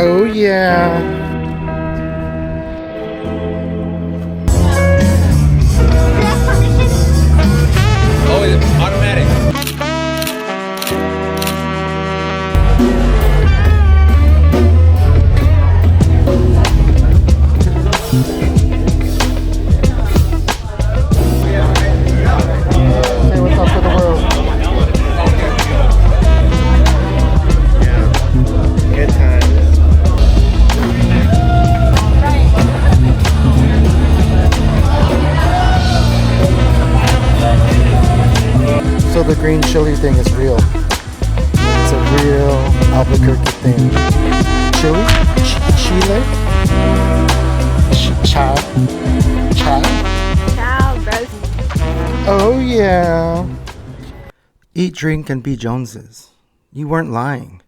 Oh yeah. Oh, it's automatic. Say what's up to the world. Yeah. Good times. So the green chili thing is real. It's a real Albuquerque thing. Chili? Chile? Chad? Ciao, bros. Oh yeah. Eat, drink, and be Joneses. You weren't lying.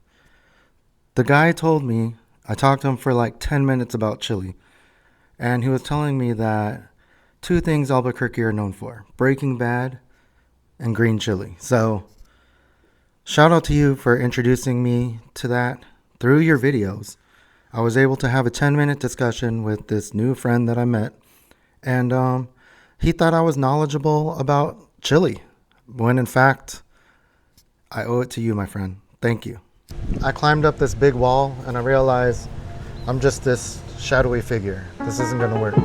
The guy told me, I talked to him for like 10 minutes about chili, and he was telling me that two things Albuquerque are known for: Breaking Bad and green chili. So shout out to you for introducing me to that through your videos. I was able to have a 10-minute discussion with this new friend that I met, and he thought I was knowledgeable about chili, when in fact, I owe it to you, my friend. Thank you. I climbed up this big wall and I realized I'm just this shadowy figure. This isn't gonna work.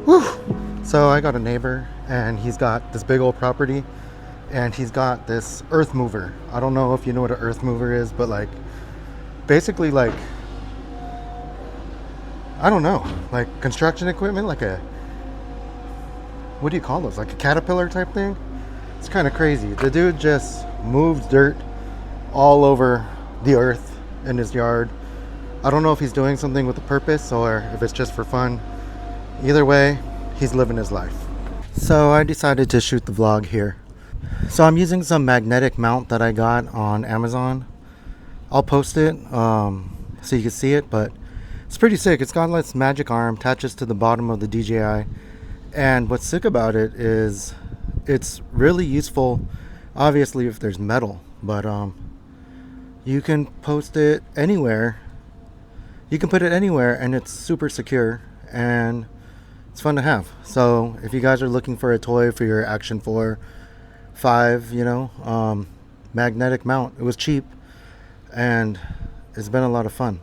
Whew. So I got a neighbor and he's got this big old property and he's got this earth mover. I don't know if you know what an earth mover is, but like basically like, I don't know, like construction equipment, like a, what do you call those? Like a caterpillar type thing? It's kind of crazy. The dude just moves dirt all over the earth in his yard. I don't know if he's doing something with a purpose or if it's just for fun. Either way, he's living his life. So I decided to shoot the vlog here. So I'm using some magnetic mount that I got on Amazon. I'll post it so you can see it, but it's pretty sick. It's got this magic arm, attaches to the bottom of the DJI. And what's sick about it is it's really useful, obviously, if there's metal, but you can post it anywhere. You can put it anywhere and it's super secure and it's fun to have. So if you guys are looking for a toy for your Action 4, 5, you know, magnetic mount, it was cheap and it's been a lot of fun.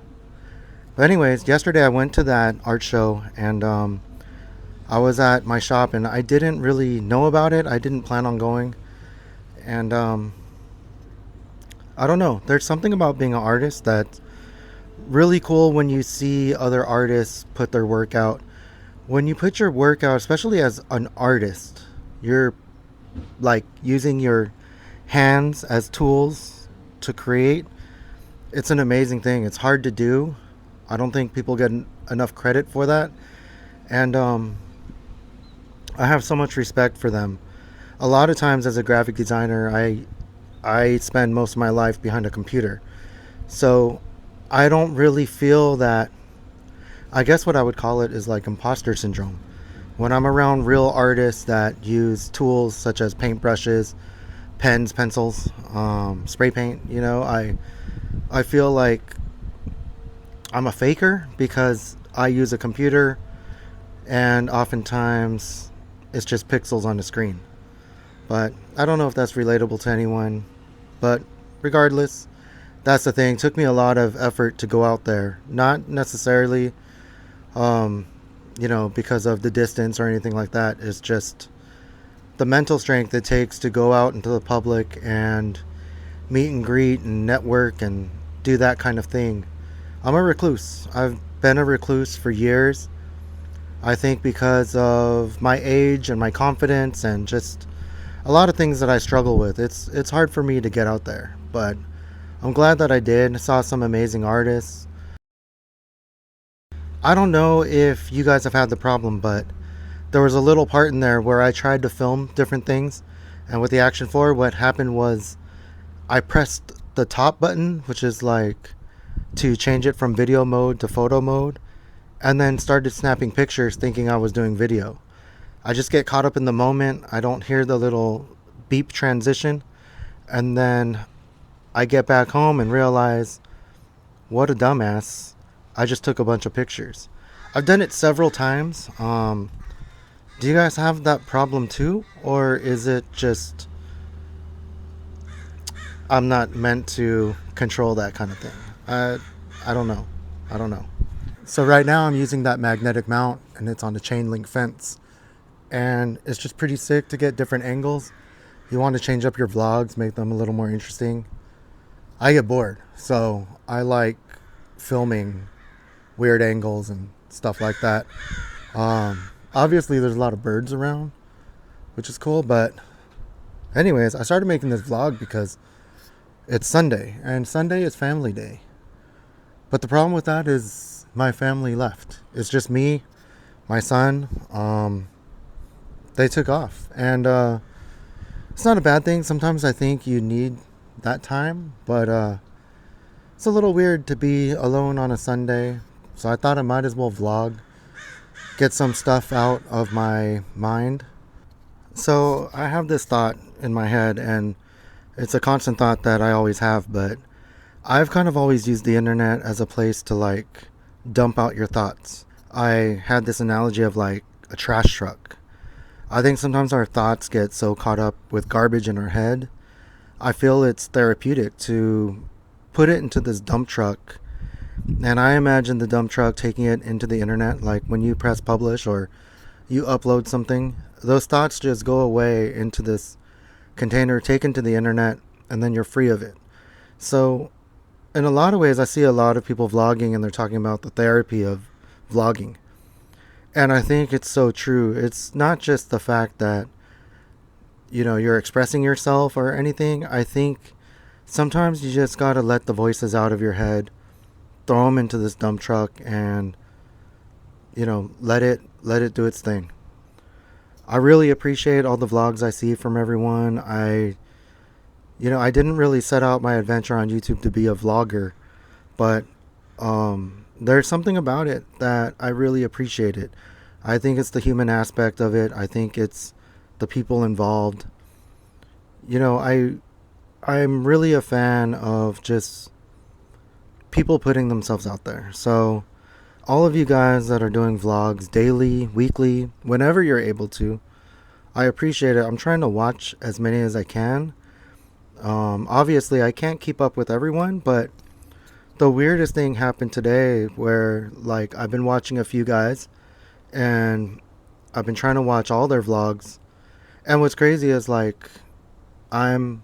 But anyways, yesterday I went to that art show and I was at my shop and I didn't really know about it. I didn't plan on going. And I don't know. There's something about being an artist that's really cool when you see other artists put their work out. When you put your work out, especially as an artist, you're like using your hands as tools to create. It's an amazing thing. It's hard to do. I don't think people get enough credit for that. And I have so much respect for them. A lot of times as a graphic designer, I spend most of my life behind a computer. So I don't really feel that, I guess what I would call it is like imposter syndrome. When I'm around real artists that use tools such as paintbrushes, pens, pencils, spray paint, you know, I feel like I'm a faker because I use a computer and oftentimes it's just pixels on the screen. But I don't know if that's relatable to anyone, but regardless, that's the thing. It took me a lot of effort to go out there, not necessarily you know, because of the distance or anything like that. It's just the mental strength it takes to go out into the public and meet and greet and network and do that kind of thing. I'm a recluse. I've been a recluse for years. I think because of my age and my confidence and just a lot of things that I struggle with. It's hard for me to get out there, but I'm glad that I did. I saw some amazing artists. I don't know if you guys have had the problem, but there was a little part in there where I tried to film different things, and with the Action 4, what happened was I pressed the top button, which is like to change it from video mode to photo mode, and then started snapping pictures thinking I was doing video. I just get caught up in the moment. I don't hear the little beep transition. And then I get back home and realize, what a dumbass. I just took a bunch of pictures. I've done it several times. Do you guys have that problem too? Or is it just I'm not meant to control that kind of thing? I don't know. I don't know. So right now I'm using that magnetic mount and it's on a chain link fence. And it's just pretty sick to get different angles. You want to change up your vlogs, make them a little more interesting. I get bored, so I like filming weird angles and stuff like that. Obviously, there's a lot of birds around, which is cool. But anyways, I started making this vlog because it's Sunday, and Sunday is family day. But the problem with that is my family left. It's just me, my son. They took off, and it's not a bad thing. Sometimes I think you need that time, but it's a little weird to be alone on a Sunday. So I thought I might as well vlog, get some stuff out of my mind. So I have this thought in my head, and it's a constant thought that I always have, but I've kind of always used the internet as a place to like dump out your thoughts. I had this analogy of like a trash truck. I think sometimes our thoughts get so caught up with garbage in our head. I feel it's therapeutic to put it into this dump truck. And I imagine the dump truck taking it into the internet, like when you press publish or you upload something, those thoughts just go away into this container, taken to the internet, and then you're free of it. So in a lot of ways, I see a lot of people vlogging and they're talking about the therapy of vlogging. And I think it's so true. It's not just the fact that, you know, you're expressing yourself or anything. I think sometimes you just got to let the voices out of your head, throw them into this dump truck, and, you know, let it do its thing. I really appreciate all the vlogs I see from everyone. I didn't really set out my adventure on YouTube to be a vlogger, but there's something about it that I really appreciate it. I think it's the human aspect of it. I think it's the people involved. You know, I'm really a fan of just people putting themselves out there. So all of you guys that are doing vlogs daily, weekly, whenever you're able to, I appreciate it. I'm trying to watch as many as I can. Obviously I can't keep up with everyone, but the weirdest thing happened today where like I've been watching a few guys and I've been trying to watch all their vlogs, and what's crazy is like I'm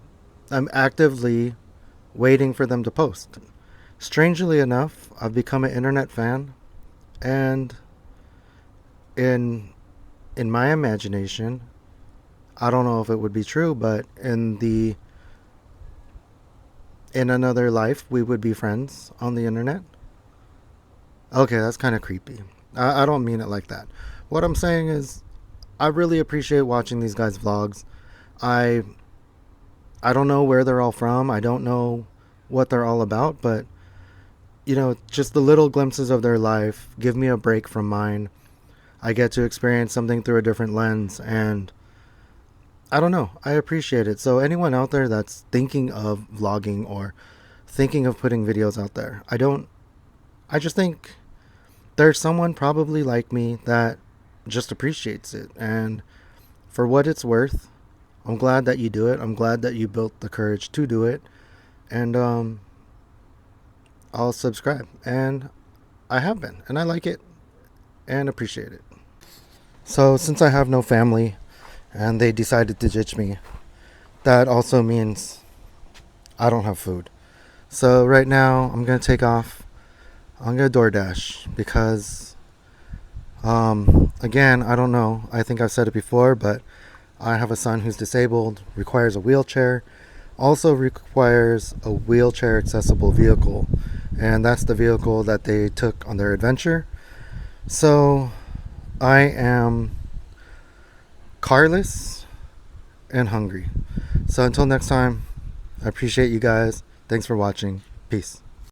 actively waiting for them to post. Strangely enough, I've become an internet fan, and in my imagination, I don't know if it would be true, but in another life we would be friends on the internet. Okay, that's kind of creepy. I don't mean it like that. What I'm saying is I really appreciate watching these guys' vlogs. I don't know where they're all from. I don't know what they're all about, but you know, just the little glimpses of their life give me a break from mine. I get to experience something through a different lens, and I don't know, I appreciate it. So anyone out there that's thinking of vlogging or thinking of putting videos out there, I just think there's someone probably like me that just appreciates it. And for what it's worth, I'm glad that you do it. I'm glad that you built the courage to do it. And I'll subscribe. And I have been. And I like it and appreciate it. So since I have no family and they decided to ditch me, that also means I don't have food. So right now I'm going to take off. I'm going to DoorDash because, again, I don't know. I think I've said it before, but I have a son who's disabled, requires a wheelchair, also requires a wheelchair accessible vehicle. And that's the vehicle that they took on their adventure. So I am carless and hungry. So until next time, I appreciate you guys. Thanks for watching. Peace.